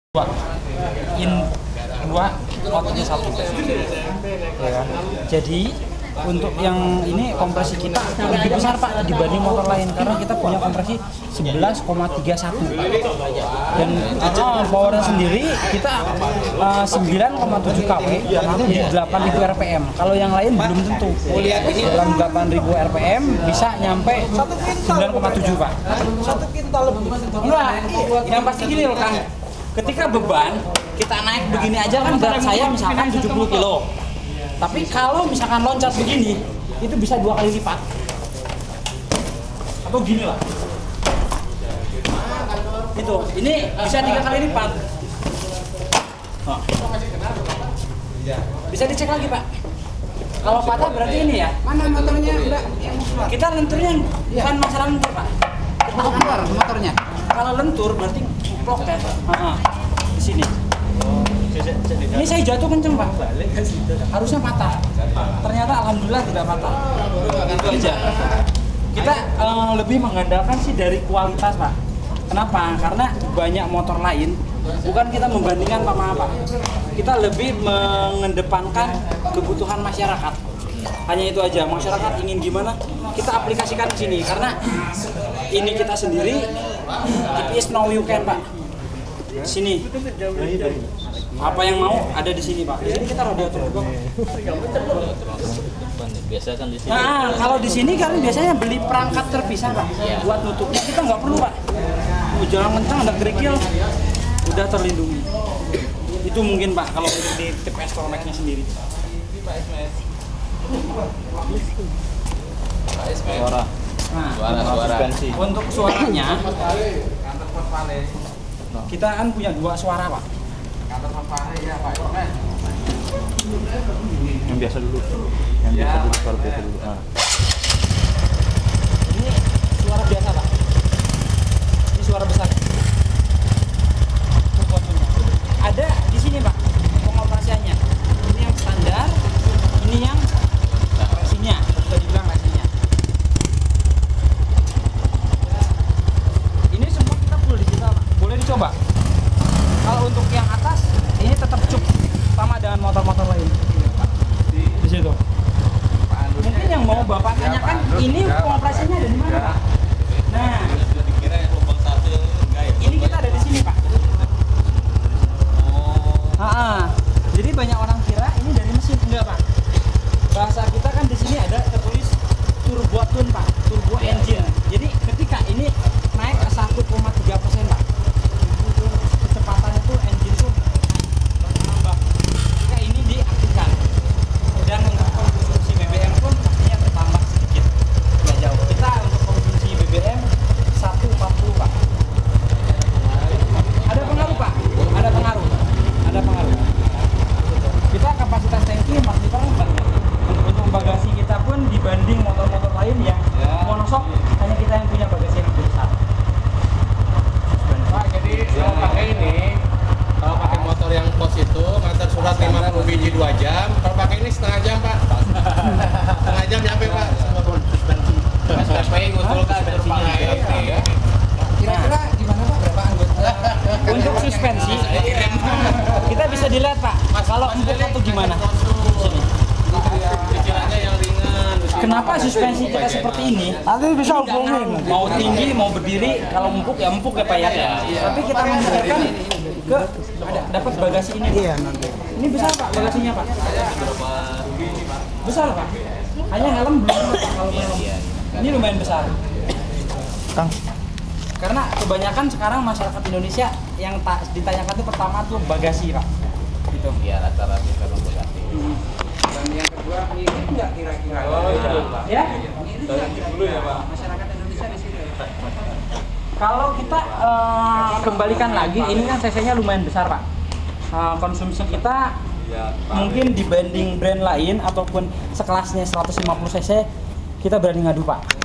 dua in dua outputnya satu ya kan. Jadi untuk yang ini kompresi kita lebih besar Pak dibanding motor lain karena kita punya kompresi 11,31 dan powernya sendiri kita 9,7 kW di 8.000 rpm. Kalau yang lain belum tentu. Dalam 8.000 rpm bisa nyampe 9,7 Pak. 1 kintal lebih. Enggak, yang pasti gini loh Kang. Ketika beban kita naik begini aja kan berat saya misalkan 70 kilo. Tapi kalau misalkan loncat begini, itu bisa 2 kali lipat. Atau gini lah. Itu, ini bisa 3 kali lipat. Oh. Bisa dicek lagi Pak. Kalau patah berarti ini ya. Mana motornya Mbak? Kita lenturnya bukan masalah lentur Pak. Kita keluar motornya. Kalau lentur berarti plok ya. Di sini. Ini saya jatuh kenceng Pak. Harusnya patah. Ternyata alhamdulillah tidak patah. Itu aja. Kita lebih mengandalkan sih dari kualitas Pak. Kenapa? Karena banyak motor lain. Bukan kita membandingkan apa-apa. Kita lebih mengedepankan kebutuhan masyarakat. Hanya itu aja. Masyarakat ingin gimana? Kita aplikasikan di sini. Karena ini kita sendiri. It is now you can Pak. Sini. Apa yang mau ada di sini Pak. Di sini kita radiator juga. Biasa kan di sini. Nah, kalau di sini kalian biasanya beli perangkat terpisah Pak. Buat nutupnya kita nggak perlu Pak. Mau jalan kencang ada kerikil udah terlindungi. Itu mungkin Pak kalau di tip Stormax-nya sendiri. Suara. Nah, Suara. untuk suaranya kita kan punya 2 suara Pak. Yang biasa dulu. Yang biasa dulu, suara biasa dulu. Ini suara biasa Pak. Ini suara besar. Ada di sini Pak pengoperasiannya. Ini yang standar, ini yang racingnya. Bisa dibilang racingnya. Ini semua kita perlu digital Pak. Boleh dicoba. Kalau untuk yang atas ini tetap cuk sama dengan motor-motor lain. Di situ. Mungkin yang mau Bapak tanyakan ini pengoperasiannya ada di mana Pak? Nah, ini kita ada di sini Pak. Jadi banyak orang kira ini dari mesin, enggak Pak. Bahasa kita kan di sini ada tertulis turbo tune Pak, turbo engine. Jadi ketika ini naik ke 1,3% Pak. Kecepatan itu engine tuh bertambah. Ketika ini diaktifkan. Dan untuk konsumsi BBM pun pastinya bertambah sedikit. Nggak jauh. Kita untuk konsumsi BBM 1,40 Pak. Ada pengaruh Pak? Ada pengaruh. Ada pengaruh. Kita kapasitas tangki 4 liter Pak. Untuk bagasi kita pun dibanding motor-motor lain yang monosok hanya kita yang punya bagasi yang lebih besar. Pak, jadi kalau pakai ini, kalau pakai motor yang pos itu ngantar surat 50 biji 2 jam, kalau pakai ini setengah jam Pak. Setengah jam nyampe Pak. Sampai ngusulkan bensinnya. Kira-kira gimana Pak? Berapa anggota? Untuk suspensi kita bisa dilihat Pak. Kalau empuk atau gimana? Sini. Pikirannya yang ringan. Kenapa suspensi kita seperti ini? Nanti bisa hubungin. Mau tinggi, mau berdiri, kalau empuk ya Pak ya. Tapi kita memikirkan ke dapat bagasi ini. Iya nanti. Ini besar Pak bagasinya Pak. Besar Pak. Hanya helm belum Pak kalau helm. Ini lumayan besar. Kang. Karena kebanyakan sekarang masyarakat Indonesia yang ditanyakan itu pertama tuh bagasi Pak. Gitu. Iya, rata-rata kalau bagasi. Dan yang kedua ini enggak kira-kira. Ya? Dulu ya Pak. Masyarakat Indonesia di sini. Kalau kita kembalikan lagi, ini kan cc-nya lumayan besar Pak. Konsumsi kita mungkin dibanding brand lain ataupun sekelasnya 150 cc kita berani ngadu Pak.